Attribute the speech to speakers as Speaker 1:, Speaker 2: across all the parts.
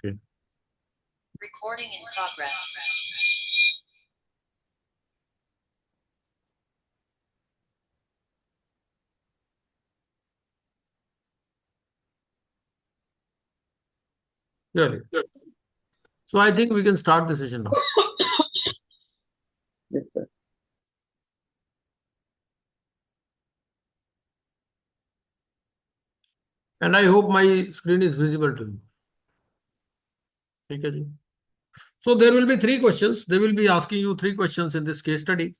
Speaker 1: Okay.
Speaker 2: Recording in progress.
Speaker 1: Really. So I think we can start the session now.
Speaker 3: Yes, sir.
Speaker 1: And I hope my screen is visible to you. Okay, ji. So there will be three questions. They will be asking you three questions in this case study.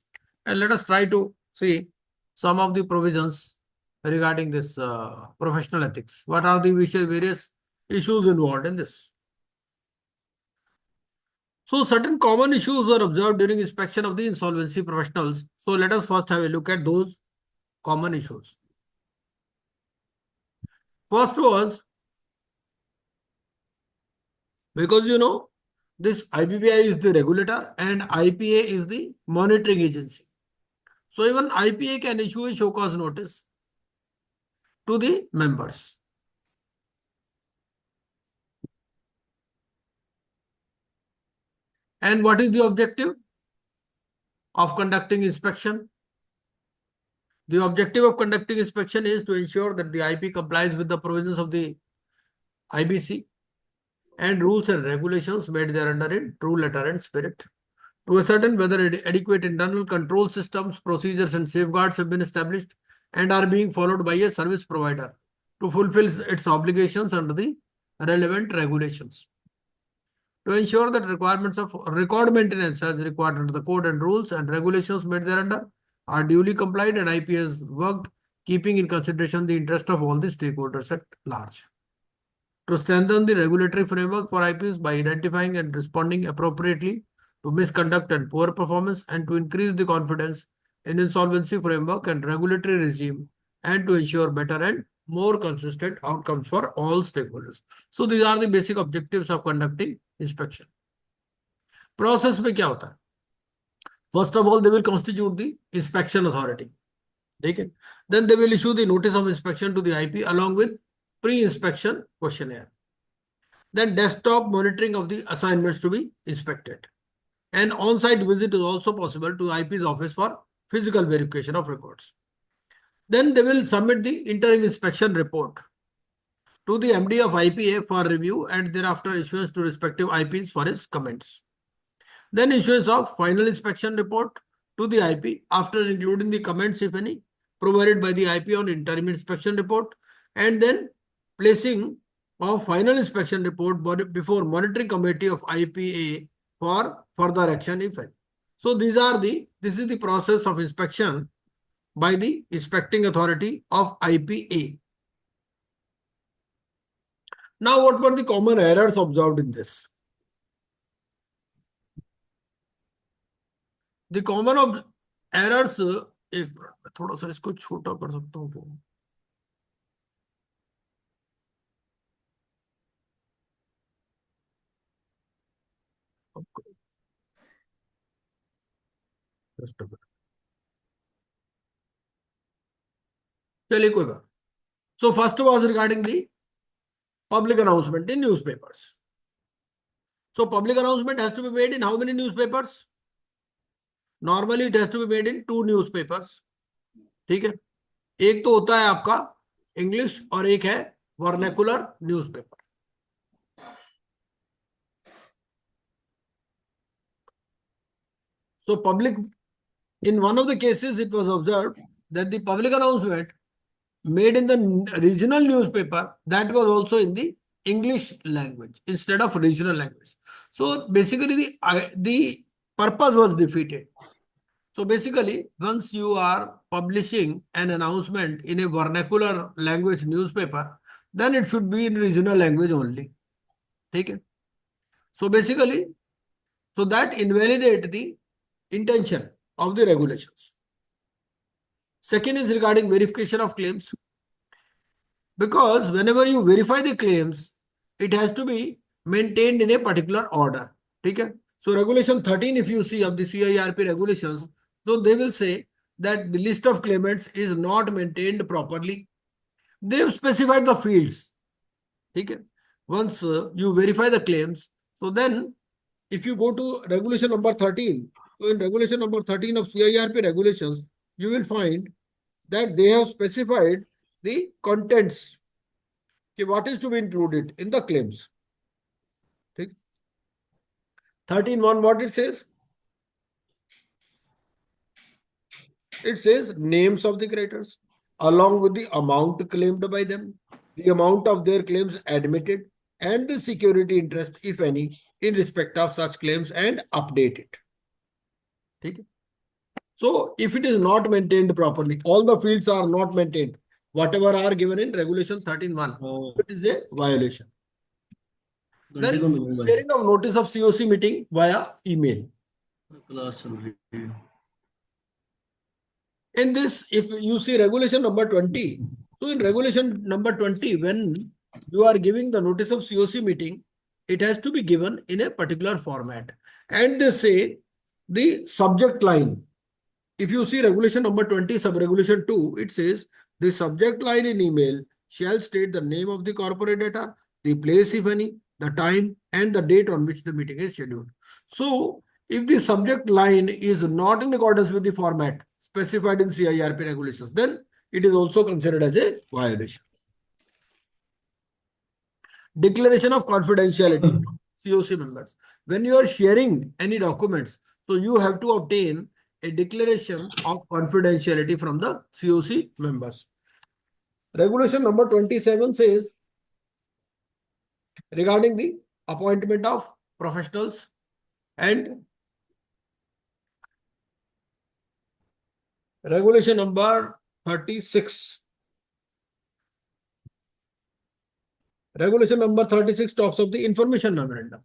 Speaker 1: And let us try to see some of the provisions regarding this professional ethics. What are the various issues involved in this? So certain common issues were observed during inspection of the insolvency professionals. So let us first have a look at those common issues. First was, because this IPPI is the regulator and IPA is the monitoring agency. So even IPA can issue a show cause notice to the members. And what is the objective of conducting inspection? The objective of conducting inspection is to ensure that the IP complies with the provisions of the IBC and rules and regulations made thereunder in true letter and spirit. To ascertain whether adequate internal control systems, procedures, and safeguards have been established and are being followed by a service provider to fulfill its obligations under the relevant regulations. To ensure that requirements of record maintenance as required under the code and rules and regulations made thereunder are duly complied, and IP has worked keeping in consideration the interest of all the stakeholders at large. To strengthen the regulatory framework for IPs by identifying and responding appropriately to misconduct and poor performance, and to increase the confidence in insolvency framework and regulatory regime, and to ensure better and more consistent outcomes for all stakeholders. So these are the basic objectives of conducting inspection. Process में क्या होता है? First of all, they will constitute the inspection authority. Okay. Then they will issue the notice of inspection to the IP along with pre-inspection questionnaire. Then desktop monitoring of the assignments to be inspected. An on-site visit is also possible to IP's office for physical verification of records. Then they will submit the interim inspection report to the MD of IPA for review, and thereafter issuance to respective IPs for his comments. Then issuance of final inspection report to the IP after including the comments, if any, provided by the IP on interim inspection report, and then placing of final inspection report before monitoring committee of IPA for further action, if any. So this is the process of inspection by the inspecting authority of IPA. Now, what were the common errors observed in this? The common errors, एक minute थोड़ा सा इसको छोटा कर सकता हूँ तो चलिए कोई बात. So first was regarding the public announcement in newspapers. So public announcement has to be made in how many newspapers? Normally it has to be made in 2 newspapers. ठीक है. एक तो होता है आपका इंग्लिश और एक है vernacular newspaper. So public, in one of the cases it was observed that the public announcement made in the regional newspaper, that was also in the English language instead of regional language. So basically the purpose was defeated. So basically, once you are publishing an announcement in a vernacular language newspaper, then it should be in regional language only. Okay? So basically, so that invalidate the intention of the regulations. Second is regarding verification of claims. Because whenever you verify the claims, it has to be maintained in a particular order. Okay? So regulation 13, if you see of the CIRP regulations, so they will say that the list of claimants is not maintained properly. They have specified the fields. Okay? once you verify the claims, so then if you go to regulation number 13, so in regulation number 13 of CIRP regulations, you will find that they have specified the contents, okay, what is to be included in the claims. 13.1, what it says? It says names of the creditors along with the amount claimed by them, the amount of their claims admitted, and the security interest, if any, in respect of such claims, and update it. Okay? So, if it is not maintained properly, all the fields are not maintained, whatever are given in regulation 13.1, it is a violation. Then, sharing of notice of COC meeting via email. In this, if you see regulation number 20, so in regulation number 20, when you are giving the notice of COC meeting, it has to be given in a particular format. And they say the subject line. If you see regulation number 20, sub-regulation 2, it says the subject line in email shall state the name of the corporate data, the place, if any, the time, and the date on which the meeting is scheduled. So, if the subject line is not in accordance with the format specified in CIRP regulations, then it is also considered as a violation. Declaration of confidentiality, COC members. When you are sharing any documents, so you have to obtain a declaration of confidentiality from the COC members. Regulation number 27 says regarding the appointment of professionals, and regulation number 36. Regulation number 36 talks of the information memorandum.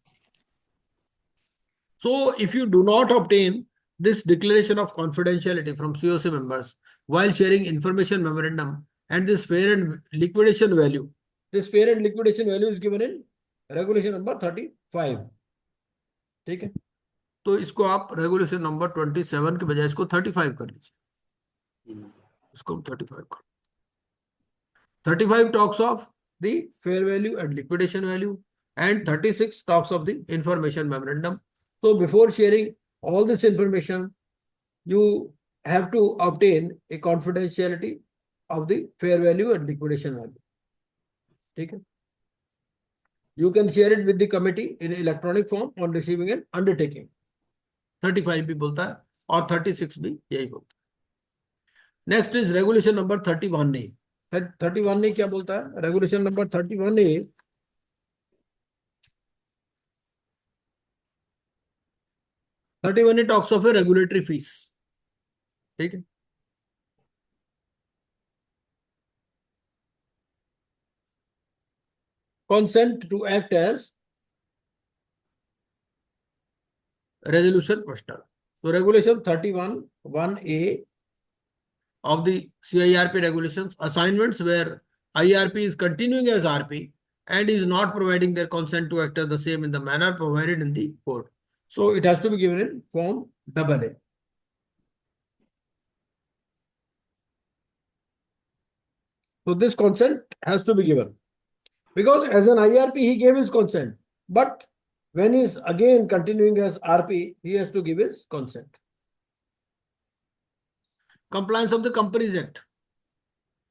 Speaker 1: So, if you do not obtain this declaration of confidentiality from COC members while sharing information memorandum and this fair and liquidation value, this fair and liquidation value is given in regulation number 35. ठीक है, तो इसको आप regulation number 27 के बजाय इसको 35 कर लीजिए, इसको 35 कर. 35 talks of the fair value and liquidation value, and 36 talks of the information memorandum. So before sharing all this information, you have to obtain a confidentiality of the fair value and liquidation value. Okay? You can share it with the committee in electronic form on receiving an undertaking. 35 भी बोलता है और 36 भी यही बोलता है. Next is regulation number 31A. 31A क्या बोलता है? Regulation number 31A talks of a regulatory fees. ठीक है, consent to act as resolution questioner. So regulation 31(1)(a) of the CIRP regulations, assignments where IRP is continuing as RP and is not providing their consent to act as the same in the manner provided in the code. So it has to be given in form AA. So this consent has to be given, because as an IRP he gave his consent, but when he is again continuing as RP, he has to give his consent. Compliance of the Companies Act.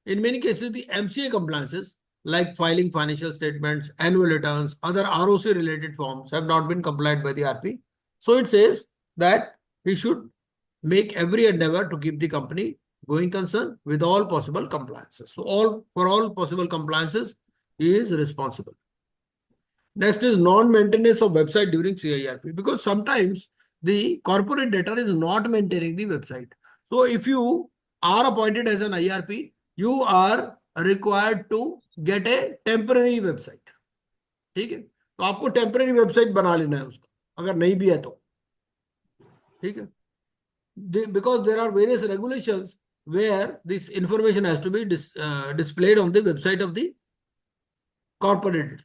Speaker 1: In many cases, the MCA compliances like filing financial statements, annual returns, other ROC related forms have not been complied by the RP. So it says that he should make every endeavor to keep the company going concern with all possible compliances. So for all possible compliances, he is responsible. Next is non-maintenance of website during CIRP, because sometimes the corporate debtor is not maintaining the website. So if you are appointed as an IRP, you are required to get a temporary website. ठीक है, तो आपको temporary website बना लेना है उसका, अगर नहीं भी है तो. ठीक है, because there are various regulations where this information has to be displayed on the website of the corporate.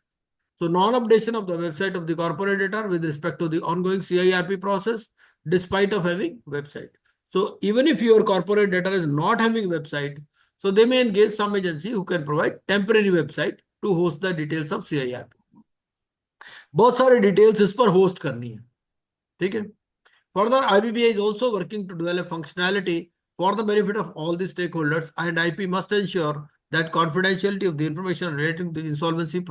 Speaker 1: So non-updation of the website of the corporate debtor with respect to the ongoing CIRP process, despite of having website. So even if your corporate debtor is not having website, so they may engage some agency who can provide temporary website to host the details of CIRP. बहुत सारे details इस पर host करनी है, ठीक है। Further, IBBI is also working to develop functionality for the benefit of all the stakeholders, and IP must ensure that confidentiality of the information relating to the insolvency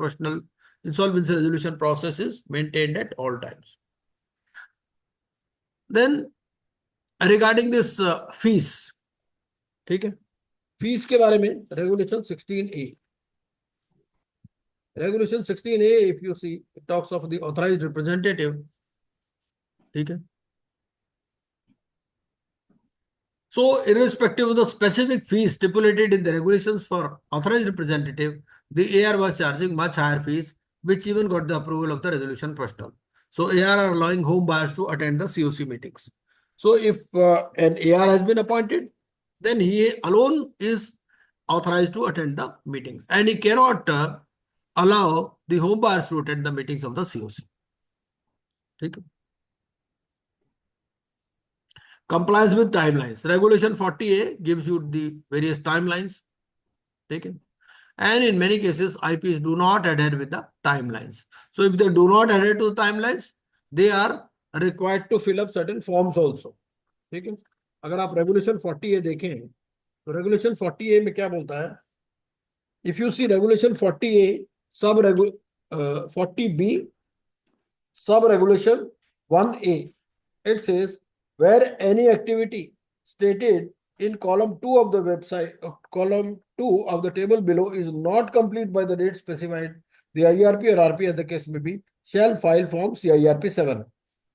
Speaker 1: resolution process is maintained at all times. Then, regarding this fees, ठीक है, fees के बारे में regulation 16A. Regulation 16A, if you see, it talks of the authorized representative, ठीक है. So, irrespective of the specific fees stipulated in the regulations for authorized representative, the AR was charging much higher fees, which even got the approval of the resolution professional. So, AR are allowing home buyers to attend the COC meetings. So, if an AR has been appointed, then he alone is authorized to attend the meetings, and he cannot allow the home buyers to attend the meetings of the COC. ठीक है. Compliance with timelines. Regulation 40A gives you the various timelines. Okay. And in many cases, IPs do not adhere with the timelines. So if they do not adhere to the timelines, they are required to fill up certain forms also. ठीक है. अगर आप regulation 40A देखें तो regulation 40A में क्या बोलता है? If you see regulation 40A sub 40B sub regulation 1A, it says where any activity stated in column 2 of the website, column 2 of the table below is not complete by the date specified, the IRP or RP as the case may be, shall file form CIRP 7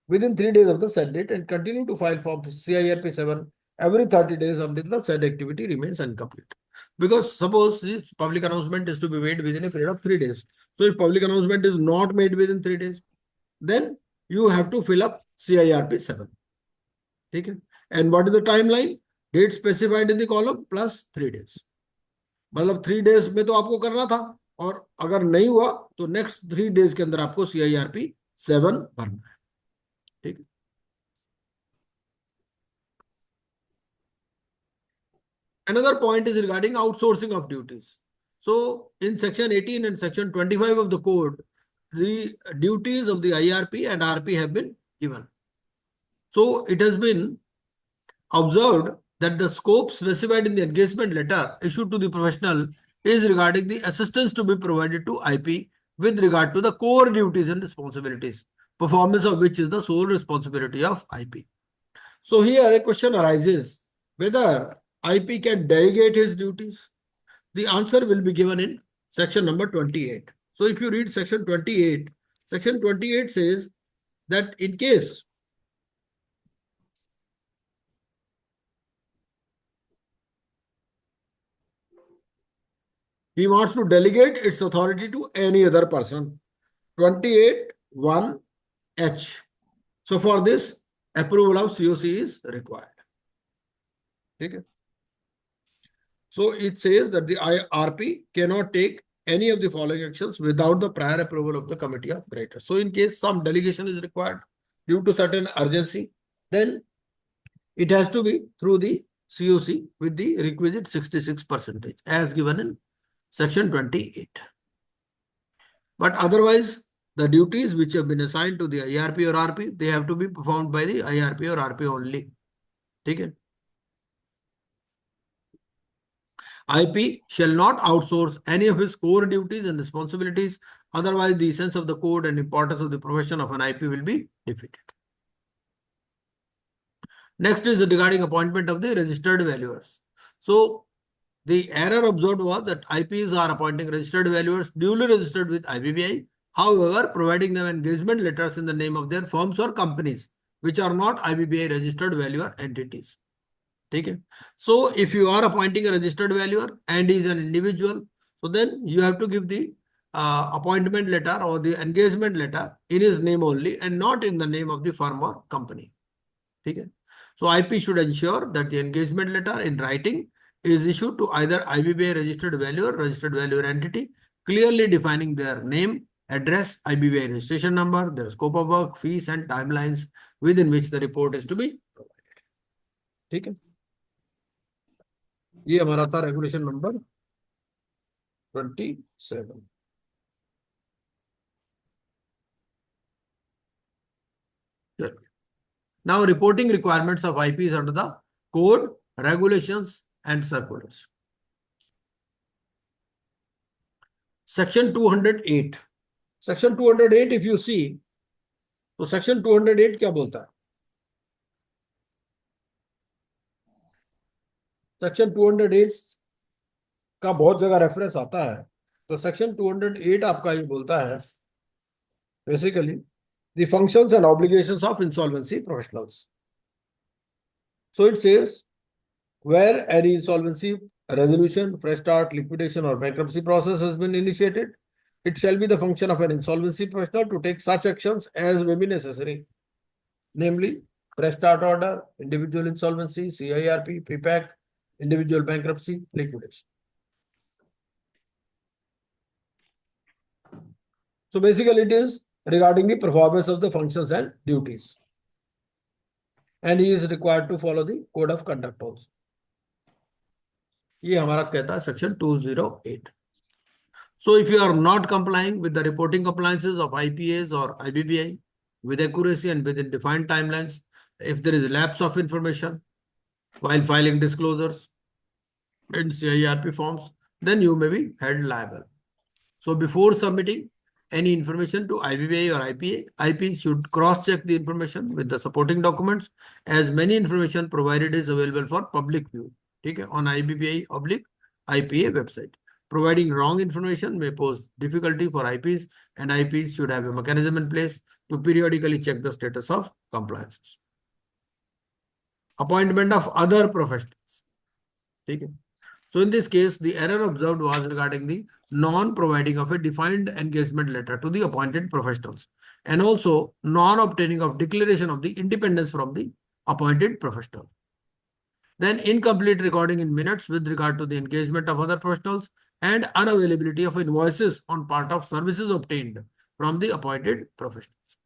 Speaker 1: within 3 days of the said date and continue to file form CIRP 7 every 30 days until the said activity remains incomplete. Because suppose this public announcement is to be made within a period of 3 days. So if public announcement is not made within 3 days, then you have to fill up CIRP 7. ठीक है. And what is the timeline? Date specified in the column plus 3 days. मतलब 3 days में तो आपको करना था, और अगर नहीं हुआ तो नेक्स्ट 3 days के अंदर आपको CIRP 7 भरना है. ठीक है. Another point is regarding outsourcing of duties. So in section 18 and section 25 of the code, the duties of the IRP and RP have been given. So it has been observed that the scope specified in the engagement letter issued to the professional is regarding the assistance to be provided to IP with regard to the core duties and responsibilities, performance of which is the sole responsibility of IP. So here a question arises whether IP can delegate his duties. The answer will be given in section number 28. So if you read section 28, section 28 says that in case he wants to delegate its authority to any other person, 28(1)(h). So for this, approval of COC is required. Okay. So it says that the IRP cannot take any of the following actions without the prior approval of the committee of creditors. So in case some delegation is required due to certain urgency, then it has to be through the COC with the requisite 66% as given in section 28. But otherwise, the duties which have been assigned to the IRP or RP, they have to be performed by the IRP or RP only. Okay. IP shall not outsource any of his core duties and responsibilities. Otherwise, the essence of the code and importance of the profession of an IP will be defeated. Next is regarding appointment of the registered valuers. So, the error observed was that IPs are appointing registered valuers duly registered with IBBI, however, providing them engagement letters in the name of their firms or companies, which are not IBBI registered valuer entities. Okay. So if you are appointing a registered valuer and he is an individual, so then you have to give the appointment letter or the engagement letter in his name only and not in the name of the firm or company. Okay. So IP should ensure that the engagement letter in writing is issued to either IBBI registered valuer, registered valuer entity, clearly defining their name, address, IBBI registration number, their scope of work, fees and timelines within which the report is to be provided. ठीक है. ये हमारा था regulation number 27. Now, reporting requirements of IP is under the code, regulations, and circulars. Section 208. Section 208, if you see, तो section 208 क्या बोलता है? Section 208 का बहुत जगह रेफरेंस आता है. तो section 208 आपका ये बोलता है basically the functions and obligations of insolvency professionals. So it says where any insolvency resolution, fresh start, liquidation, or bankruptcy process has been initiated, it shall be the function of an insolvency professional to take such actions as may be necessary, namely fresh start order, individual insolvency, CIRP, PPAC, individual bankruptcy, liquidation. So basically it is regarding the performance of the functions and duties. And he is required to follow the code of conduct also. ये हमारा कहता है section 208. So if you are not complying with the reporting compliances of IPAs or IBPI with accuracy and within defined timelines, if there is lapse of information while filing disclosures in CIRP forms, then you may be held liable. So before submitting any information to IBPI or IPA, IP should cross-check the information with the supporting documents, as many information provided is available for public view. Okay, on IBPI/IPA website. Providing wrong information may pose difficulty for IPs, and IPs should have a mechanism in place to periodically check the status of compliances. Appointment of other professionals. Okay. So in this case, the error observed was regarding the non-providing of a defined engagement letter to the appointed professionals, and also non-obtaining of declaration of the independence from the appointed professional. Then incomplete recording in minutes with regard to the engagement of other professionals and unavailability of invoices on part of services obtained from the appointed professionals.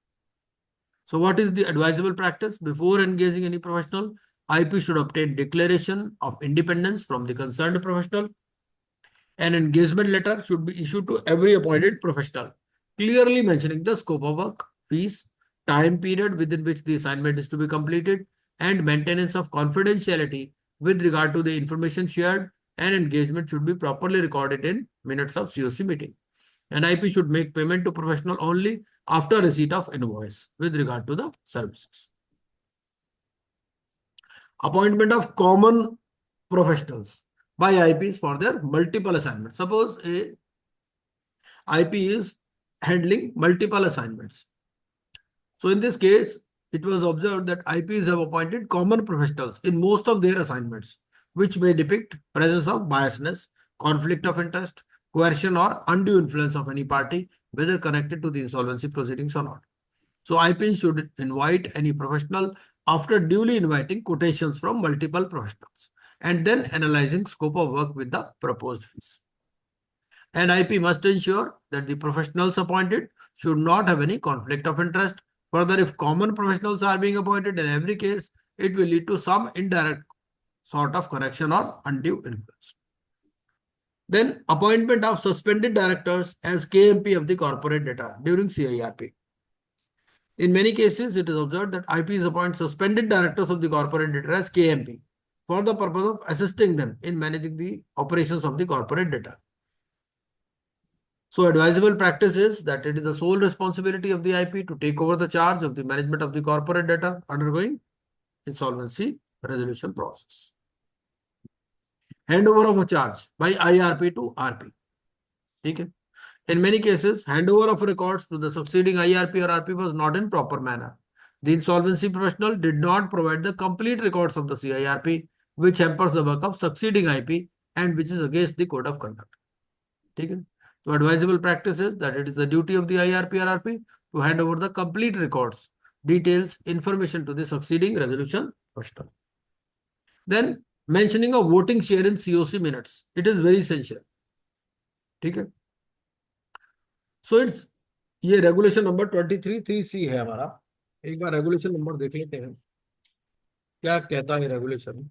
Speaker 1: So what is the advisable practice? Before engaging any professional, IP should obtain declaration of independence from the concerned professional. An engagement letter should be issued to every appointed professional, clearly mentioning the scope of work, fees, time period within which the assignment is to be completed, and maintenance of confidentiality with regard to the information shared, and engagement should be properly recorded in minutes of COC meeting. And IP should make payment to professional only after receipt of invoice with regard to the services. Appointment of common professionals by IPs for their multiple assignments. Suppose a IP is handling multiple assignments. So in this case, it was observed that IPs have appointed common professionals in most of their assignments, which may depict presence of biasness, conflict of interest, coercion, or undue influence of any party, whether connected to the insolvency proceedings or not. So IPs should invite any professional after duly inviting quotations from multiple professionals and then analyzing scope of work with the proposed fees. And IP must ensure that the professionals appointed should not have any conflict of interest. Further, if common professionals are being appointed in every case, it will lead to some indirect sort of connection or undue influence. Then appointment of suspended directors as KMP of the corporate data during CIRP. In many cases, it is observed that IPs appoint suspended directors of the corporate data as KMP for the purpose of assisting them in managing the operations of the corporate data. So advisable practice is that it is the sole responsibility of the IP to take over the charge of the management of the corporate data undergoing insolvency resolution process. Handover of a charge by IRP to RP. Okay. In many cases, handover of records to the succeeding IRP or RP was not in proper manner. The insolvency professional did not provide the complete records of the CIRP, which hampers the work of succeeding IP and which is against the code of conduct. Okay. So advisable practice is that it is the duty of the IRP or RP to hand over the complete records, details, information to the succeeding resolution professional. Then mentioning of voting share in COC minutes. It is very essential. Okay. So it's ये regulation number 23(3)(c) है हमारा. एक बार regulation number देख लेते हैं क्या कहता है regulation.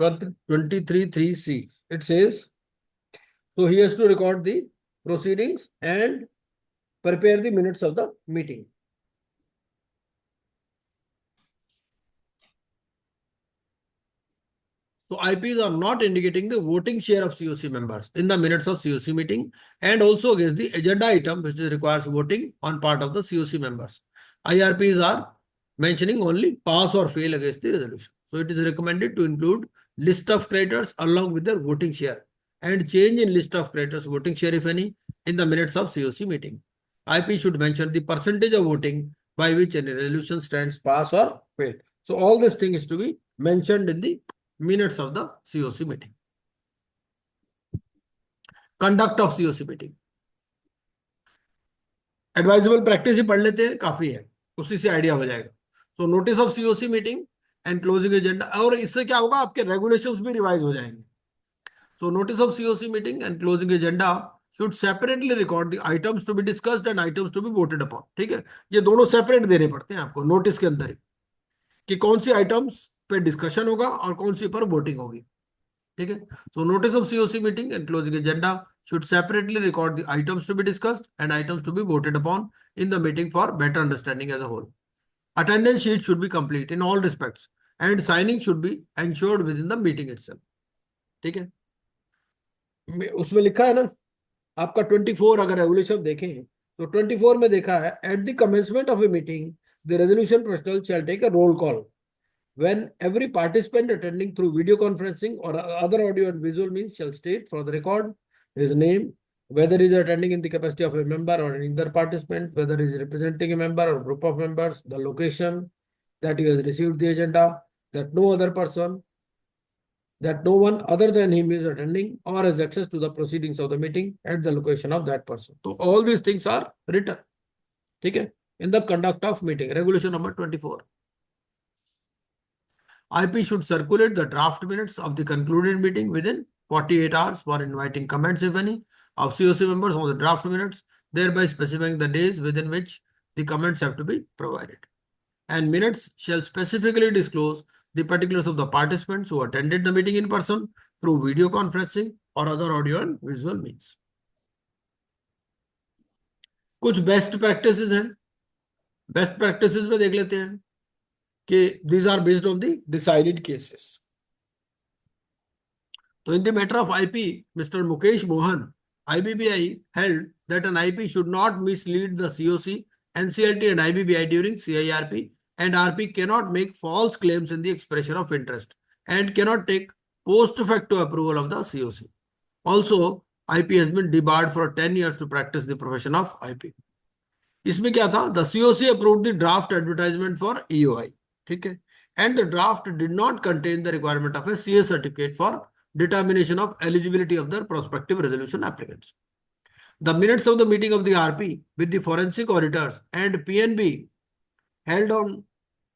Speaker 1: 23(3)(c). It says, so he has to record the proceedings and prepare the minutes of the meeting. So IPs are not indicating the voting share of COC members in the minutes of COC meeting and also against the agenda item which requires voting on part of the COC members. IRPs are mentioning only pass or fail against the resolution. So it is recommended to include list of creditors along with their voting share and change in list of creditors voting share, if any, in the minutes of COC meeting. IP should mention the percentage of voting by which any resolution stands pass or fail. So all this thing is to be mentioned in the minutes of the COC meeting. Conduct of COC meeting. Advisable practice ही पढ़ लेते हैं, काफी है, उसी से idea हो जाएगा. So notice of COC meeting and closing agenda, और इससे क्या होगा, आपके रेगुलेशंस भी रिवाइज हो जाएंगे. So notice of COC meeting and closing agenda should separately record the items to be discussed and items to be voted upon. ठीक है, ये दोनों सेपरेट देने पड़ते हैं आपको नोटिस के अंदर ही, कि कौन सी आइटम्स पे डिस्कशन होगा और कौन सी पर वोटिंग होगी. ठीक है. So notice of COC meeting and closing agenda should separately record the items to be discussed and items to be voted upon in the meeting for better understanding as a whole. Attendance sheet should be complete in all respects and signing should be ensured within the meeting itself. ठीक है, उसमें लिखा है ना आपका 24, अगर regulation देखें तो 24 में देखा है, at the commencement of a meeting the resolution personal shall take a roll call when every participant attending through video conferencing or other audio and visual means shall state for the record his name, whether he is attending in the capacity of a member or another participant, whether he is representing a member or group of members, the location that he has received the agenda, that no one other than him is attending or has access to the proceedings of the meeting at the location of that person. So all these things are written, okay, in the conduct of meeting, regulation number 24. IP should circulate the draft minutes of the concluded meeting within 48 hours for inviting comments, if any, of COC members on the draft minutes, thereby specifying the days within which the comments have to be provided. And minutes shall specifically disclose the particulars of the participants who attended the meeting in person through video conferencing or other audio and visual means. कुछ best practices हैं, best practices में देख लेते हैं कि these are based on the decided cases. So in the matter of IP, Mr. Mukesh Mohan, IBBI held that an IP should not mislead the COC, NCLT and IBBI during CIRP, and RP cannot make false claims in the expression of interest and cannot take post facto approval of the COC. Also, IP has been debarred for 10 years to practice the profession of IP. इसमें क्या था? The COC approved the draft advertisement for EOI. ठीक है, and the draft did not contain the requirement of a CS certificate for determination of eligibility of the prospective resolution applicants. The minutes of the meeting of the RP with the forensic auditors and PNB held on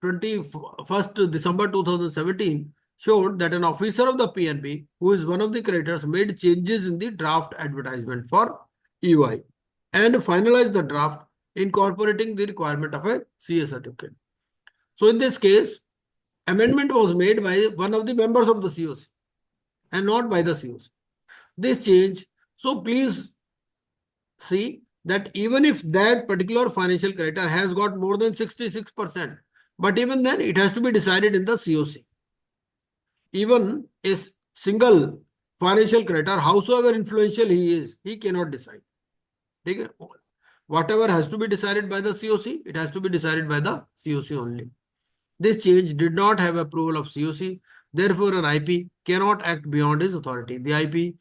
Speaker 1: 21st December 2017 showed that an officer of the PNB, who is one of the creditors, made changes in the draft advertisement for EOI and finalized the draft incorporating the requirement of a CS certificate. So in this case, amendment was made by one of the members of the COC and not by the COC. This change, so please see that even if that particular financial creditor has got more than 66%, but even then it has to be decided in the COC. Even a single financial creditor, howsoever influential he is, he cannot decide. Okay? Whatever has to be decided by the COC, it has to be decided by the COC only. This change did not have approval of COC. Therefore, an IP cannot act beyond his authority. The IP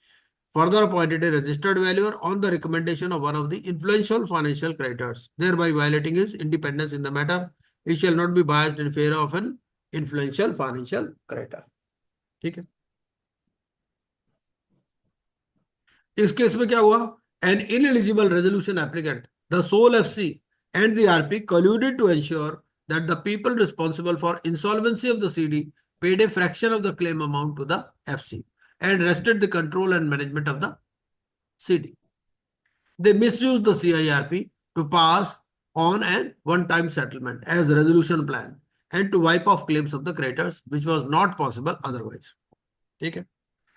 Speaker 1: further appointed a registered valuer on the recommendation of one of the influential financial creditors, thereby violating his independence in the matter. He shall not be biased in favor of an influential financial creditor. ठीक है, इस case में क्या हुआ? An ineligible resolution applicant, the sole FC and the RP colluded to ensure that the people responsible for insolvency of the CD paid a fraction of the claim amount to the FC and rested the control and management of the CD. They misused the CIRP to pass on a one-time settlement as resolution plan and to wipe off claims of the creditors, which was not possible otherwise. ठीक है.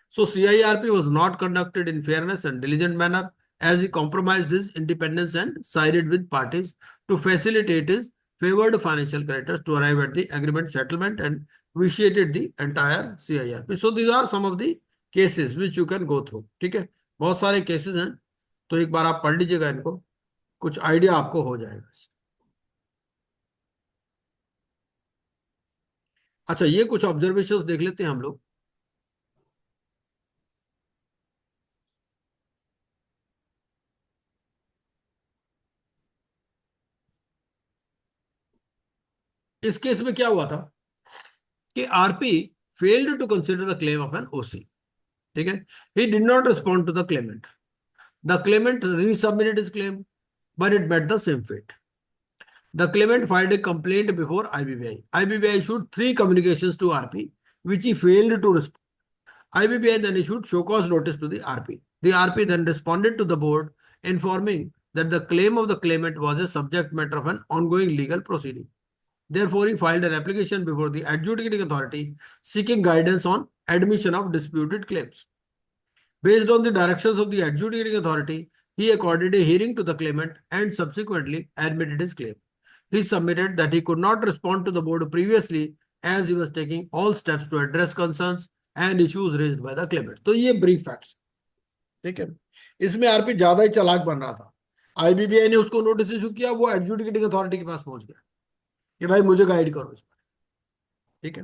Speaker 1: So CIRP was not conducted in fairness and diligent manner as he compromised his independence and sided with parties to facilitate his favored financial creditors to arrive at the agreement settlement and vitiated the entire CIRP. So these are some of the cases which you can go through. ठीक है, बहुत सारे cases हैं, तो एक बार आप पढ़ लीजिएगा इनको, कुछ आइडिया आपको हो जाएगा. अच्छा, ये कुछ ऑब्जर्वेशंस देख लेते हैं हम लोग. इस केस में क्या हुआ था कि RP failed to consider the claim of an OC. ठीक है, he did not respond to the claimant. The claimant resubmitted his claim, but it met the same fate. The claimant filed a complaint before IBBI. IBBI issued 3 communications to RP, which he failed to respond. IBBI then issued show cause notice to the RP. The RP then responded to the board, informing that the claim of the claimant was a subject matter of an ongoing legal proceeding. Therefore, he filed an application before the adjudicating authority seeking guidance on admission of disputed claims. Based on the directions of the adjudicating authority, he accorded a hearing to the claimant and subsequently admitted his claim. He submitted that he could not respond to the board previously as he was taking all steps to address concerns and issues raised by the claimant. तो ये brief facts. ठीक है, इसमें RP ज्यादा ही चालाक बन रहा था. आईबीबीआई ने उसको नोटिस इशू किया, वो एडजुडिकेटिंग अथॉरिटी के पास पहुंच गया कि भाई मुझे गाइड करो इस पर. ठीक है,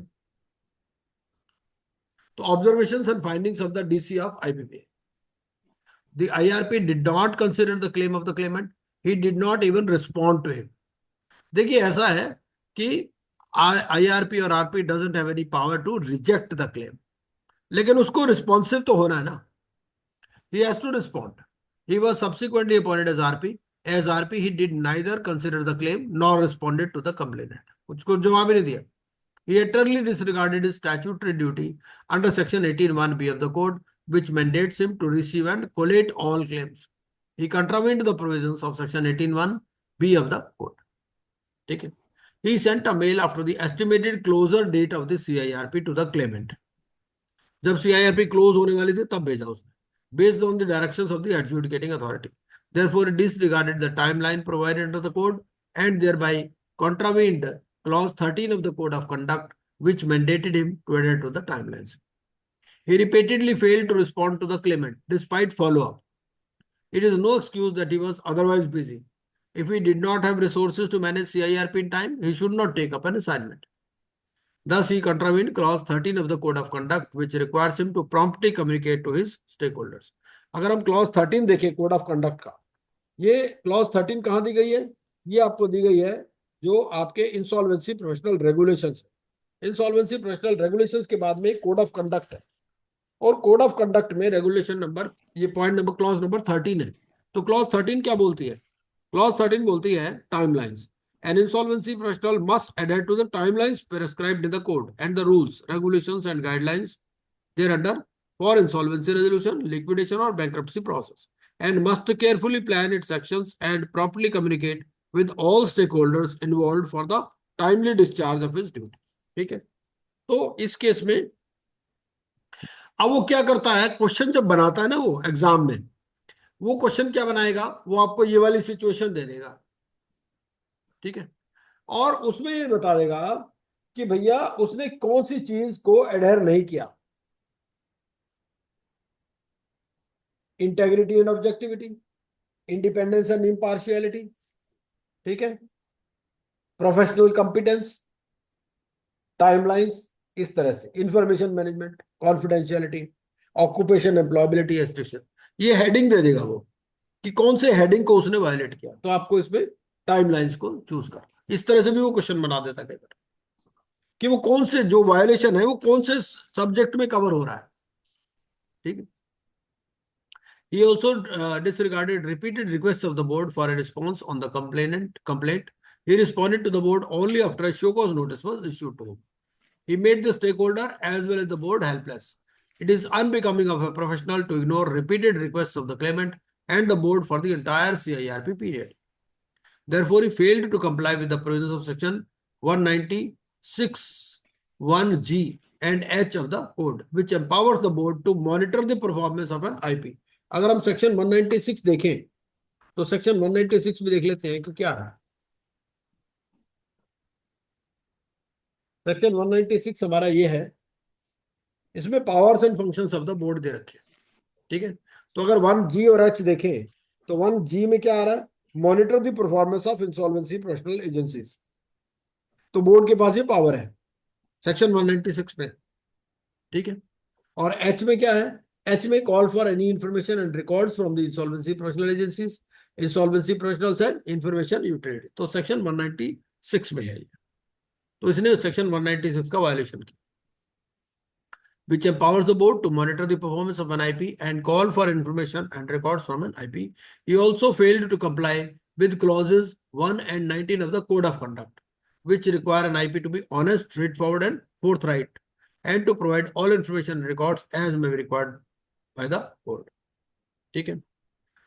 Speaker 1: तो observations and findings of the DC of IBBI. The IRP did not consider the claim of the claimant. He did not even respond to him. देखिए ऐसा है कि IRP और RP doesn't have any power to reject the claim, लेकिन उसको responsive तो होना है ना. He has to respond. He was subsequently appointed as RP. As RP, he did neither consider the claim nor responded to the complainant. उसको जवाब ही नहीं दिया. He utterly disregarded his statutory duty under section 18(1)(b) of the code, which mandates him to receive and collate all claims. He contravened the provisions of section 18(1)(b) of the code. ठीक है, he sent a mail after the estimated closure date of the CIRP to the claimant. जब CIRP close होने वाली थी तब भेजा उसने, based on the directions of the adjudicating authority. Therefore, it disregarded the timeline provided under the code and thereby contravened clause 13 of the code of conduct, which mandated him to adhere to the timelines. He repeatedly failed to respond to the claimant despite follow-up. It is no excuse that he was otherwise busy. If he did not have resources to manage CIRP in time, he should not take up an assignment. Thus, he contravened clause 13 of the code of conduct, which requires him to promptly communicate to his stakeholders. अगर हम clause 13 देखें code of conduct का, ये clause 13 कहां दी गई है? ये आपको दी गई है जो आपके इंसॉल्वेंसी प्रोफेशनल रेगुलेशंस है. इंसॉल्वेंसी प्रोफेशनल रेगुलेशंस के बाद में कोड ऑफ कंडक्ट है, और कोड ऑफ कंडक्ट में रेगुलेशन नंबर, ये पॉइंट नंबर क्लॉज नंबर 13 है. तो क्लॉज 13 क्या बोलती है? क्लॉज 13 बोलती है timelines. An insolvency professional must adhere to the timelines prescribed in the code and the rules, regulations, and guidelines thereunder for insolvency resolution, liquidation, or bankruptcy process, and must carefully plan its actions and promptly communicate with all stakeholders involved for the timely discharge of his duty. ठीक है, तो इस case में अब वो क्या करता है, क्वेश्चन जब बनाता है ना वो एग्जाम में, वो क्वेश्चन क्या बनाएगा, वो आपको ये वाली सिचुएशन दे देगा. ठीक है, और उसमें ये बता देगा कि भैया उसने कौन सी चीज को एडहेर नहीं किया. Integrity and objectivity, independence and impartiality, ठीक है, प्रोफेशनल कॉम्पिटेंस, टाइमलाइंस, इस तरह से information management, confidentiality, occupation employability restriction. ये हेडिंग दे देगा वो कि कौन से हेडिंग को उसने वायलेट किया. तो आपको इसमें टाइमलाइंस को चूज करना. इस तरह से भी वो क्वेश्चन बना देता है कि वो कौन से जो वायलेशन है वो कौन से सब्जेक्ट में कवर हो रहा है. ठीक है, he also disregarded repeated requests of the board for a response on the complaint. He responded to the board only after a show cause notice was issued to him. He made the stakeholder as well as the board helpless. It is unbecoming of a professional to ignore repeated requests of the claimant and the board for the entire CIRP period. Therefore, he failed to comply with the provisions of section 196(1)(g) and H of the code, which empowers the board to monitor the performance of an IP. अगर हम section 196 देखें तो section 196 में देख लेते हैं कि क्या है। सेक्शन 196 हमारा ये है, इसमें powers and functions of the board दे रखे हैं। ठीक है, तो अगर 1G और H देखें तो 1G में क्या आ रहा है, monitor the performance of insolvency professional agencies. तो बोर्ड के पास ये पावर है सेक्शन 196 में। ठीक है, और एच में क्या है, एच में call for any information and records from the insolvency professional agencies, insolvency professionals and information you trade. तो सेक्शन 196 में है ये। तो इसने सेक्शन 196 का वायलेशन किया, which empowers the board to monitor the performance of an IP and call for information and records from an IP. He also failed to comply with clauses 1 and 19 of the Code of Conduct, which require an IP to be honest, straightforward, and forthright, and to provide all information and records as may be required by the board. Okay.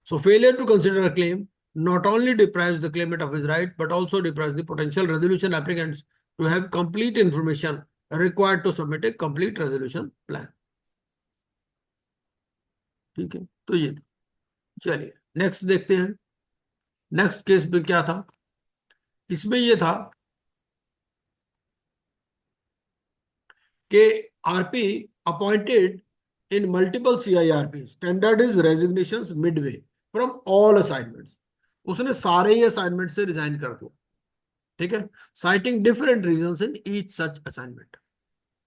Speaker 1: So failure to consider a claim not only deprives the claimant of his right, but also deprives the potential resolution applicants to have complete information required to submit a complete resolution plan. ठीक है, तो ये चलिए next देखते हैं। Next case में क्या था, इसमें ये था कि RP appointed in multiple CIRP standard is resignation Midway from all assignments. उसने सारे ही असाइनमेंट से रिजाइन कर दिया। ठीक है, citing different reasons in each such assignment.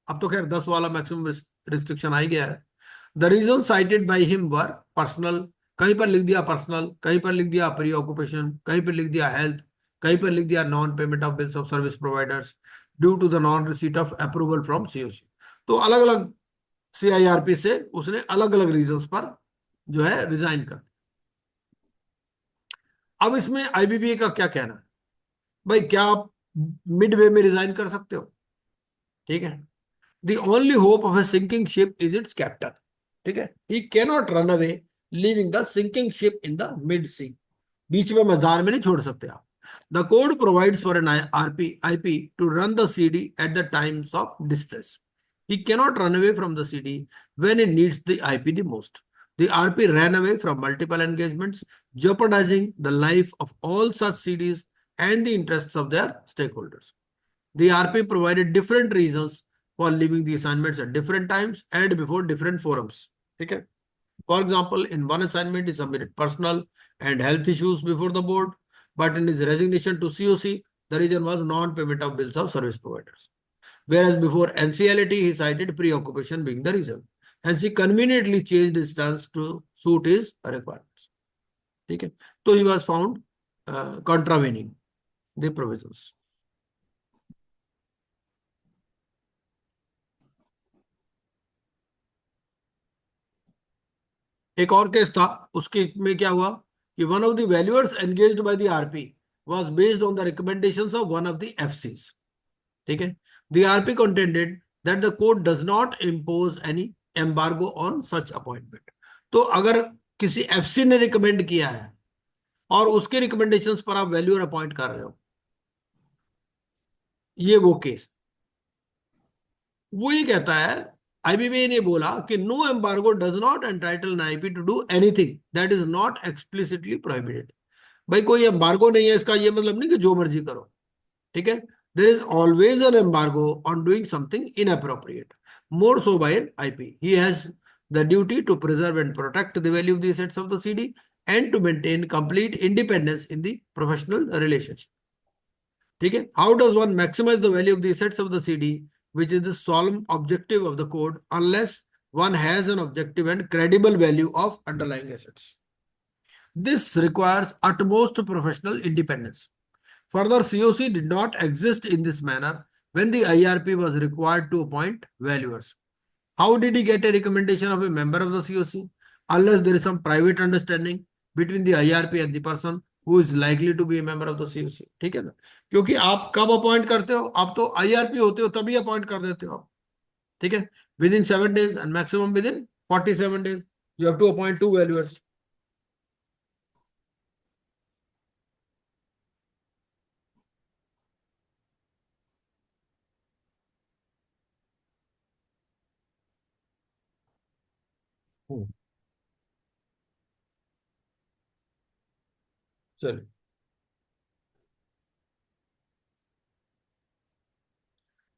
Speaker 1: अब तो खैर 10 वाला मैक्सिमम रिस्ट्रिक्शन आ ही गया है। The reason cited by him were personal, कहीं पर लिख दिया पर्सनल, कहीं पर लिख दिया प्री ऑक्यूपेशन, कहीं पर लिख दिया हेल्थ, कहीं पर लिख दिया non payment of bills of service providers due to the non receipt of approval from COC. तो अलग अलग सीआईआरपी से उसने अलग अलग रीजंस पर जो है रिजाइन कर। अब इसमें आईबीबीए का क्या कहना है, भाई क्या आप मिड वे में रिजाइन कर सकते हो? ठीक है, the only hope of a sinking ship is its captain. ठीक है, he cannot run away leaving the sinking ship in the mid sea. बीच में मझधार में नहीं छोड़ सकते आप। The code provides for an RP IP to run the CD at the times of distress. He cannot run away from the CD when it needs the IP the most. The RP ran away from multiple engagements, jeopardizing the life of all such CDs and the interests of their stakeholders. The RP provided different reasons for leaving the assignments at different times and before different forums. Okay. For example, in one assignment, he submitted personal and health issues before the board, but in his resignation to COC, the reason was non-payment of bills of service providers. Whereas before NCLT, he cited preoccupation being the reason. Hence, he conveniently changed his stance to suit his requirements. Okay. So he was found contravening the provisions. एक और case था, उसके में क्या हुआ कि one of the valuers engaged by the RP was based on the recommendations of one of the FCs. ठीक है, the RP contended that the court does not impose any embargo on such appointment. तो अगर किसी FC ने recommend किया है और उसके रिकमेंडेशंस पर आप वैल्यूअर अपॉइंट कर रहे हो, ये वो केस, वो ये कहता है, आईबीबीए ने बोला कि no embargo does not entitle an IP to do anything that is not explicitly prohibited. भाई कोई एम्बार्गो नहीं है, इसका ये मतलब नहीं कि जो मर्जी करो। ठीक है, there is always an embargo on doing something inappropriate, more so by an IP. He has the duty to preserve and protect the value of the assets of the CD and to maintain complete independence in the professional relationship. ठीक है, how does one maximise the value of the assets of the CD which is the solemn objective of the code unless one has an objective and credible value of underlying assets. This requires utmost professional independence. Further, COC did not exist in this manner when the IRP was required to appoint valuers. How did he get a recommendation of a member of the COC unless there is some private understanding between the IRP and the person who is likely to be a member of the COC? ठीक है ना, क्योंकि आप कब appoint करते हो, आप तो IRP होते हो तभी अपॉइंट कर देते हो आप। ठीक है, with in 7 days and maximum within 47 days you have to appoint 2 valuers. चलिए,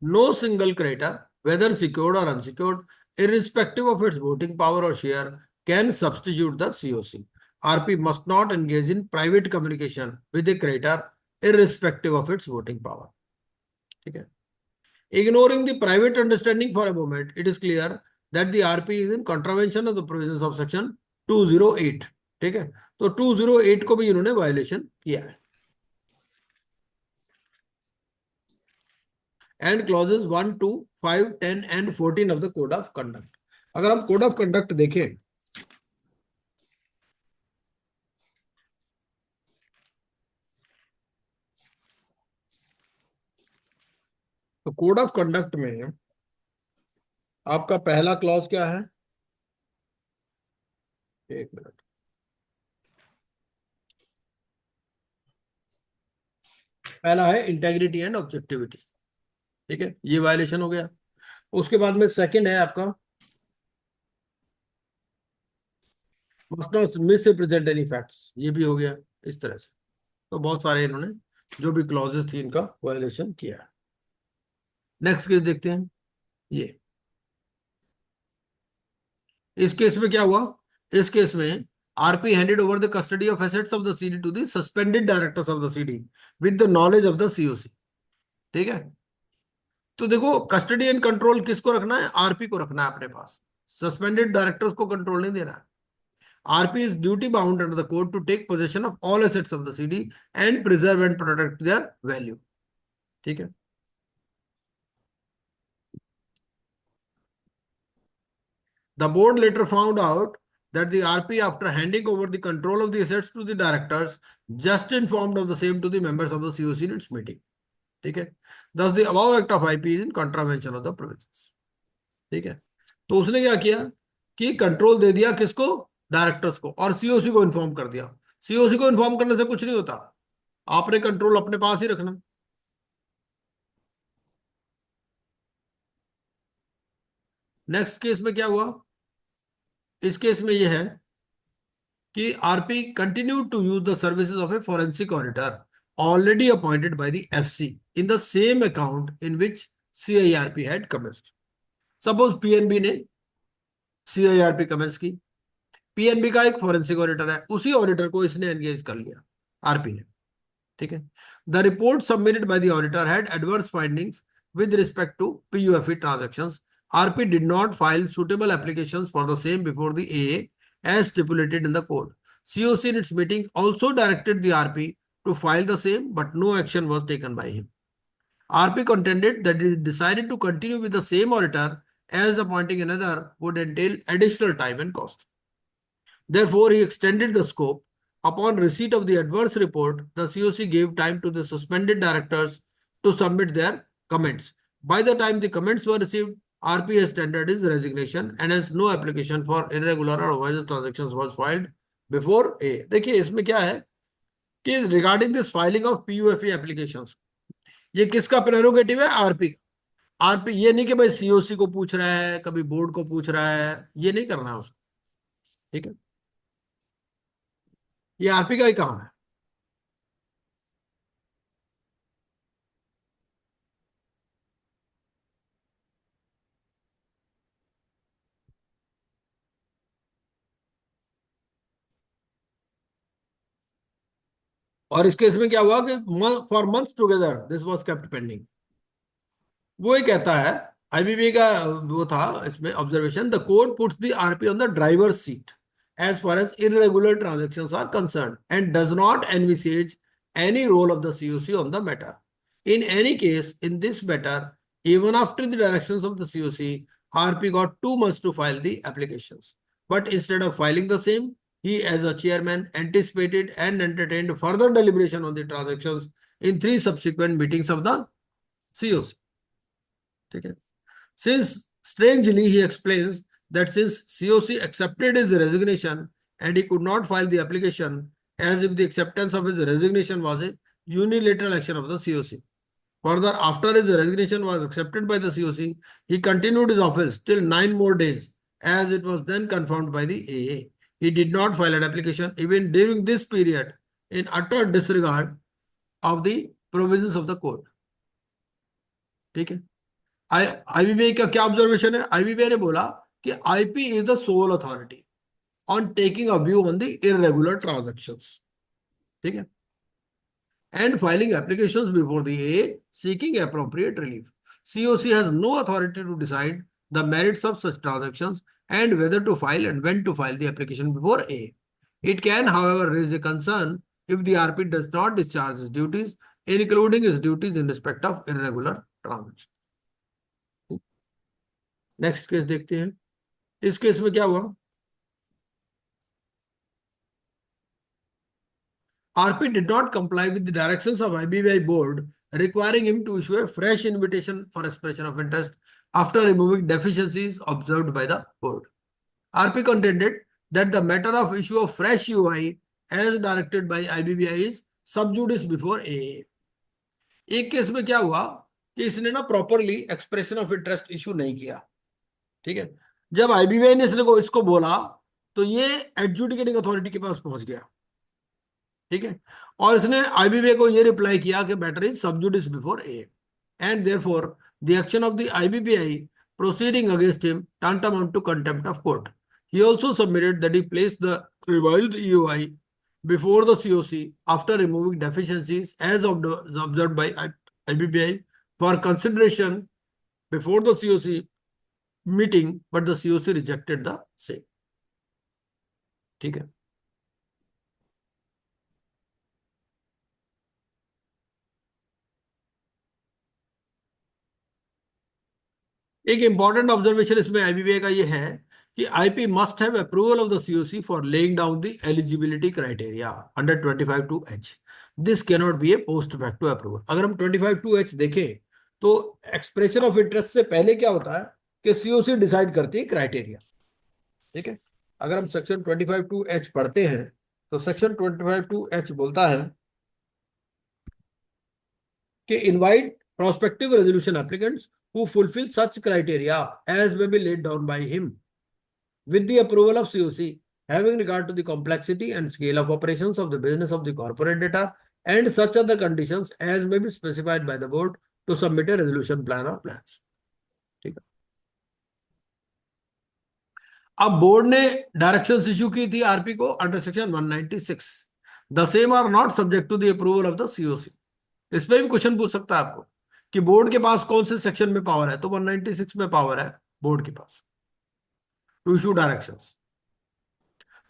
Speaker 1: no single creditor, whether secured or unsecured, irrespective of its voting power or share, can substitute the COC. RP must not engage in private communication with a creditor, irrespective of its voting power. Okay. Ignoring the private understanding for a moment, it is clear that the RP is in contravention of the provisions of section 208. ठीक है, तो 208 को भी इन्होंने violation किया है. And clauses 1, 2, 5, 10 and 14 of the code of conduct. अगर हम कोड ऑफ कंडक्ट देखें तो कोड ऑफ कंडक्ट में आपका पहला क्लॉज क्या है? एक मिनट. पहला है इंटेग्रिटी एंड ऑब्जेक्टिविटी. ठीक है, ये वायलेशन हो गया. उसके बाद में सेकंड है आपका must not misrepresent any facts. ये भी हो गया इस तरह से. तो बहुत सारे इन्होंने जो भी क्लॉजेस थी इनका वायलेशन किया है. नेक्स्ट केस देखते हैं. ये इस केस में क्या हुआ? इस केस में RP handed over the custody of assets of the CD to the suspended directors of the CD with the knowledge of the COC. ठीक है, तो देखो कस्टडी एंड कंट्रोल किसको रखना है? आरपी को रखना है अपने पास. सस्पेंडेड डायरेक्टर्स को कंट्रोल नहीं देना है. RP is duty bound under the code to take possession of all assets of the CD and preserve and protect their value. ठीक है, the board later found out that the RP, after handing over the control of the assets to the directors, just informed of the same to the members of the COC in its meeting. ठीक है, thus the above act of IP is in contravention of the provisions. ठीक है, तो उसने क्या किया कि control दे दिया किसको? डायरेक्टर्स को, और सीओसी को इन्फॉर्म कर दिया. सीओसी को इन्फॉर्म करने से कुछ नहीं होता, आपने कंट्रोल अपने पास ही रखना. नेक्स्ट केस में क्या हुआ? इस केस में यह है कि RP continue to use the services of a forensic auditor already appointed by the FC in the same account in which CIRP had commenced. Suppose PNB ने CIRP commence की. PNB का एक फोरेंसिक ऑडिटर है, उसी auditor को इसने engage कर लिया आरपी ने. ठीक है, the report submitted by the auditor had adverse findings with respect to PUFE transactions. RP did not file suitable applications for the same before the AA as stipulated in the code. COC in its meeting also directed the RP to file the same, but no action was taken by him. RP contended that it decided to continue with the same auditor as appointing another would entail additional time and cost. Therefore, he extended the scope. Upon receipt of the adverse report, the COC gave time to the suspended directors to submit their comments. By the time the comments were received, RP has tendered his resignation and hence no application for irregular or avoidance transactions was filed before A. देखिए इसमें क्या है कि regarding this filing of PUFE applications, ये किसका prerogative है? RP का. RP ये नहीं कि भाई सीओसी को पूछ रहा है, कभी बोर्ड को पूछ रहा है, ये नहीं करना है उसको. ठीक है, ये आरपी का ही काम है. और इस केस में क्या हुआ कि for months together this was kept pending. वो ही कहता है, आईबीबी का वो था इसमें observation, the code puts the RP on the driver seat as far as irregular transactions are concerned and does not envisage any role of the COC on the matter. In any case, in this matter, even after the directions of the COC, RP got 2 months to file the applications. But instead of filing the same, he as a chairman anticipated and entertained further deliberation on the transactions in 3 subsequent meetings of the COC. Okay. Since strangely he explains that since COC accepted his resignation and he could not file the application as if the acceptance of his resignation was a unilateral action of the COC. Further, after his resignation was accepted by the COC, he continued his office till 9 more days as it was then confirmed by the AA. He did not file an application even during this period in utter disregard of the provisions of the code. ठीक है, IBBI का क्या observation है? IBBI ने बोला कि IP is the soul authority on taking a view on the irregular transactions. ठीक है, and filing applications before the AA seeking appropriate relief. COC has no authority to decide the merits of such transactions and whether to file and when to file the application before AA. It can, however, raise a concern if the RP does not discharge its duties, including its duties in respect of irregular transactions. Next case देखते हैं. इस case में क्या हुआ? RP did not comply with the directions of IBBI board requiring him to issue a fresh invitation for expression of interest after removing deficiencies observed by the board. RP contended that the matter of issue of fresh UI as directed by IBBI is sub judice before AA. एक case में क्या हुआ कि इसने ना properly expression of interest issue नहीं किया. ठीक है, जब आईबीबीआई ने इसको बोला तो ये एडजुडिकेटिंग अथॉरिटी के पास पहुंच गया. ठीक है, और इसने आईबीबीआई को ये रिप्लाई किया कि मैटर इज सब जुडिस before A and therefore the action of the IBBI proceeding against him tantamount to contempt of court. He also submitted that he placed the revised EOI before the COC after removing deficiencies as observed by IBBI for consideration before the COC meeting, but the COC rejected the same. ठीक है, एक important observation इसमें IBBI का ये है कि IP must have approval of the COC for laying down the eligibility criteria under 25(2)H. This can not be A post facto approval. अगर हम 25(2)H देखें तो एक्सप्रेशन ऑफ इंटरेस्ट से पहले क्या होता है कि सीओसी डिसाइड करती है क्राइटेरिया. ठीक है, अगर हम सेक्शन 25(2)H पढ़ते हैं तो सेक्शन 25(2)H बोलता है कि invite prospective resolution applicants who fulfill such criteria as may be laid down by him with the approval of COC having regard to the complexity and scale of operations of the business of the corporate data and such other conditions as may be specified by the board to submit a resolution plan or plans. ठीक है, अब board ने directions issue की थी RP को under section 196. The same are not subject to the approval of the COC. इस पर भी क्वेश्चन पूछ सकता है आपको कि बोर्ड के पास कौन से सेक्शन में पावर है. तो 196 में पावर है बोर्ड के पास to issue directions.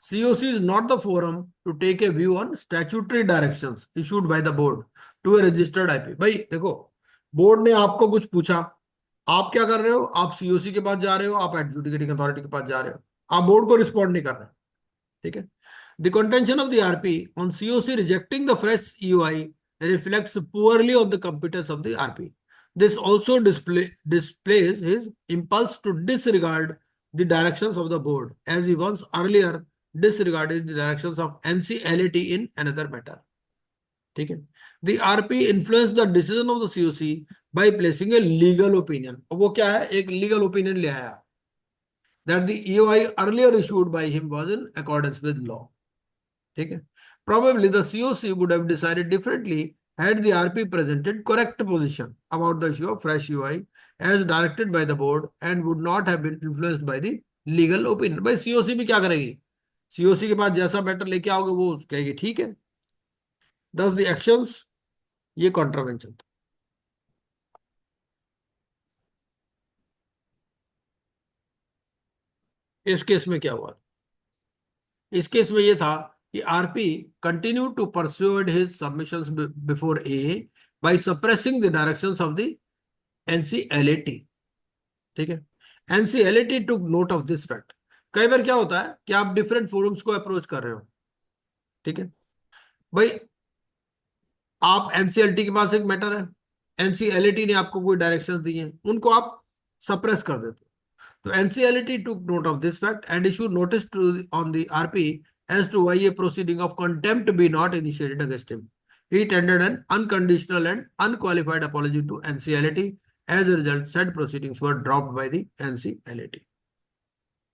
Speaker 1: COC is not the forum to take a view on statutory directions issued by the board to a registered IP. भाई देखो, बोर्ड ने आपको कुछ पूछा, आप क्या कर रहे हो? आप COC के पास जा रहे हो, आप एडजुडिकेटिंग अथॉरिटी के पास जा रहे हो, आप बोर्ड को रिस्पॉन्ड नहीं कर रहे. ठीक है, the contention of the RP on COC rejecting the fresh EOI reflects poorly on the competence of the RP. This also displays his impulse to disregard the directions of the board, as he once earlier disregarded the directions of NCLAT in another matter. ठीक है, the RP influenced the decision of the COC by placing a legal opinion. वो क्या है? एक legal opinion ले आया that the EOI earlier issued by him was in accordance with law. ठीक है, probably the COC would have decided differently had the RP presented correct position about the issue of fresh UI as directed by the board and would not have been influenced by the legal opinion. भाई COC भी क्या करेगी? COC के पास जैसा matter लेके आओगे वो कहेगी ठीक है. Thus the actions, ये कॉन्ट्रावेंशन था. इस केस में क्या हुआ? इस केस में ये था कि RP continue to pursued his submissions before a by suppressing the directions of the NCLAT. ठीक है, NCLAT took note of this fact. कई बार क्या होता है कि आप डिफरेंट फोरम्स को अप्रोच कर रहे हो. ठीक है भाई, आप एनसीएलटी के पास एक मैटर है, एनसीएलएटी ने आपको कोई डायरेक्शंस दी हैं, उनको आप सप्रेस कर देते हो. तो NCLAT took note of this fact and issue notice on the RP as to why a proceeding of contempt be not initiated against him. He tendered an unconditional and unqualified apology to NCLAT. As a result, said proceedings were dropped by the NCLAT.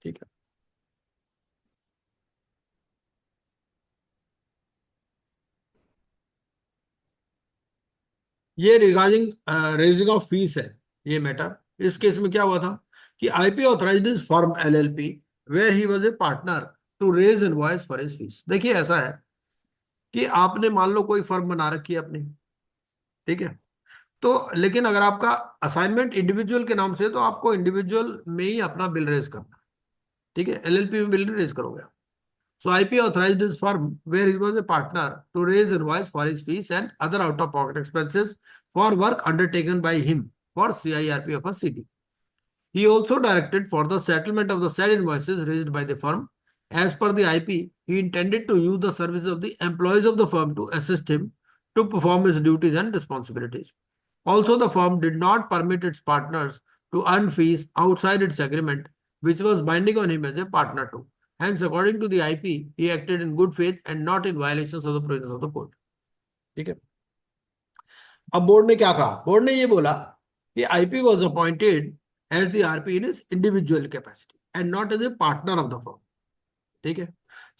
Speaker 1: ठीक है। ये regarding raising of fees है ये matter. इस case में क्या हुआ था कि IP authorised his firm LLP where he was a partner to raise invoice for his fees. देखिए ऐसा है कि आपने मान लो कोई फर्म बना रखी है अपनी, ठीक है, तो लेकिन अगर आपका असाइनमेंट इंडिविजुअल के नाम से है तो आपको इंडिविजुअल में ही अपना बिल रेज करना है, ठीक है, एलएलपी में बिल रेज करोगे। So IP authorized his firm, where he was a partner, to raise invoice for his fees and other out-of-pocket expenses for work undertaken by him for CIRP of a city. He also directed for the settlement of the said invoices raised by the firm. As per the IP, he intended to use the services of the employees of the firm to assist him to perform his duties and responsibilities. Also, the firm did not permit its partners to earn fees outside its agreement, which was binding on him as a partner too. Hence, according to the IP, he acted in good faith and not in violations of the provisions of the code. ठीक है। अब board ने क्या कहा? Board ने ये बोला कि IP was appointed as the RP in is individual capacity and not as a partner of the firm. ठीक है।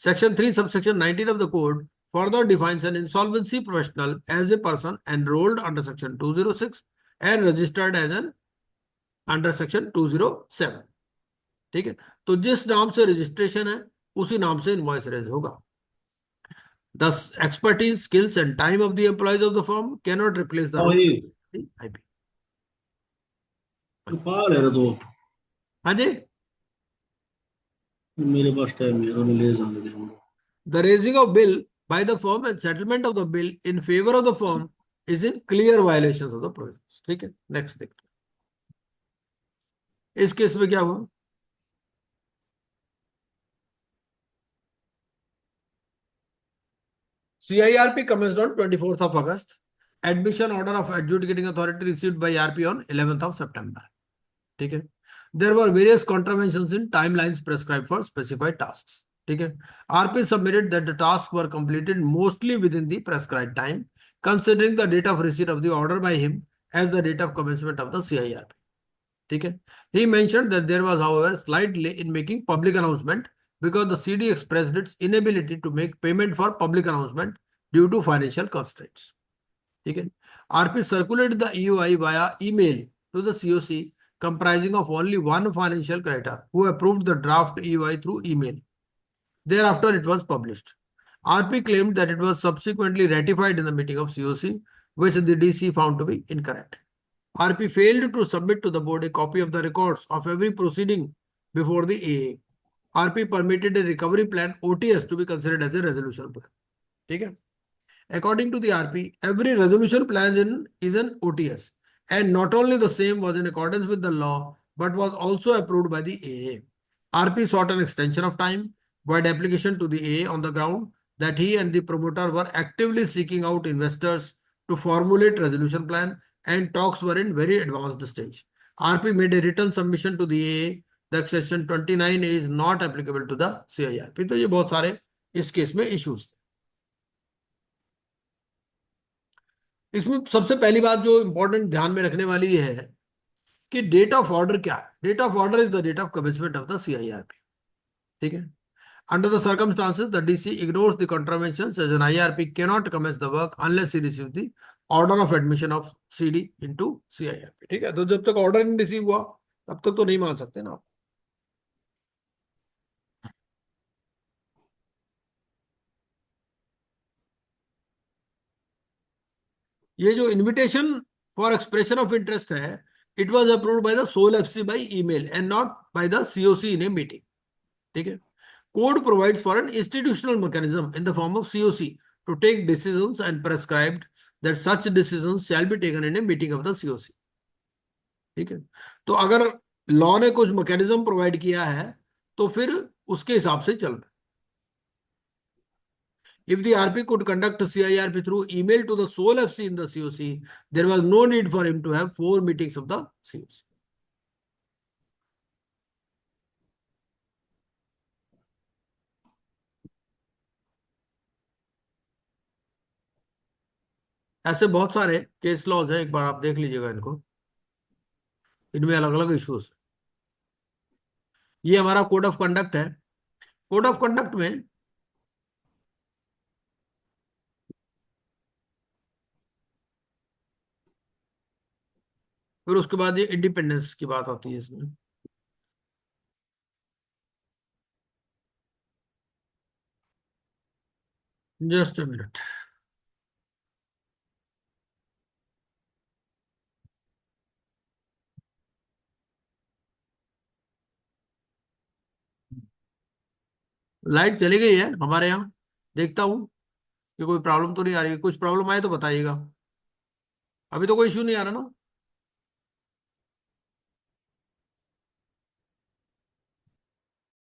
Speaker 1: Section 3 subsection 19 of the code further defines an insolvency professional as a person enrolled under section 206 and registered as an under section 207। ठीक है। तो जिस नाम से registration है उसी नाम से इनवॉइस रेज होगा। Thus, expertise, skills, and time of the employees of the firm cannot replace the
Speaker 3: हाँ
Speaker 1: role
Speaker 3: भाई,
Speaker 1: of the IP।
Speaker 3: गोपाल है तो
Speaker 1: हाँ जी।
Speaker 3: मेरे पास टाइम है, तो ले जाने दे हमको।
Speaker 1: The raising of bill by the firm and settlement of the bill in favor of the firm is in clear violations of the provisions। ठीक है, नेक्स्ट देखते हैं इस केस में क्या हुआ। CIRP commenced on 24th of August। Admission order of adjudicating authority received by RP on 11th of September। ठीक है। There were various contraventions in timelines prescribed for specified tasks। ठीक है। RP submitted that the tasks were completed mostly within the prescribed time, considering the date of receipt of the order by him as the date of commencement of the CIRP। ठीक है। He mentioned that there was, however, slight delay in making public announcement because the CD expressed its inability to make payment for public announcement due to financial constraints। ठीक है। RP circulated the EOI via email to the COC comprising of only one financial creditor who approved the draft EOI through email। Thereafter, it was published। RP claimed that it was subsequently ratified in the meeting of COC, which the DC found to be incorrect। RP failed to submit to the board a copy of the records of every proceeding before the AA। RP permitted a recovery plan OTS to be considered as a resolution plan। ठीक है। According to the RP, every resolution plan is an OTS, and not only the same was in accordance with the law, but was also approved by the AA। RP sought an extension of time by application to the AA on the ground that he and the promoter were actively seeking out investors to formulate resolution plan, and talks were in very advanced stage। RP made a written submission to the AA that section 29A is not applicable to the CIRP। तो ये बहुत सारे इस case में issues. इसमें सबसे पहली बात जो इंपॉर्टेंट ध्यान में रखने वाली है कि डेट ऑफ ऑर्डर क्या है। Date of order is the date of commencement of the CIRP। ठीक है। Under the circumstances the DC ignores the contraventions as an IRP cannot commence the work unless he receive the order of admission of CD into CIRP। ठीक है। तो जब तक order नहीं receive हुआ तब तक तो नहीं मान सकते ना आप। ये जो invitation for expression of interest है, it was approved by the sole FC by email and not by the COC in a meeting. ठीक है। Code provides for an institutional mechanism in the form of COC to take decisions and prescribed that such decisions shall be taken in a meeting of the COC। ठीक है। तो अगर law ने कुछ mechanism provide किया है तो फिर उसके हिसाब से चलना। If the RP could conduct CIRP through email to the sole FC in the COC, there was no need for him to have 4 meetings of the COC। ऐसे बहुत सारे केस लॉज हैं, एक बार आप देख लीजिएगा इनको, इनमें अलग अलग इश्यूज। ये हमारा कोड ऑफ कंडक्ट है। कोड ऑफ कंडक्ट में फिर उसके बाद ये इंडिपेंडेंस की बात आती है इसमें। Just a minute. लाइट चली गई है हमारे यहाँ। देखता हूँ कि कोई प्रॉब्लम तो नहीं आ रही है। कुछ प्रॉब्लम आए तो बताइएगा। अभी तो कोई इश्यू नहीं आ रहा ना।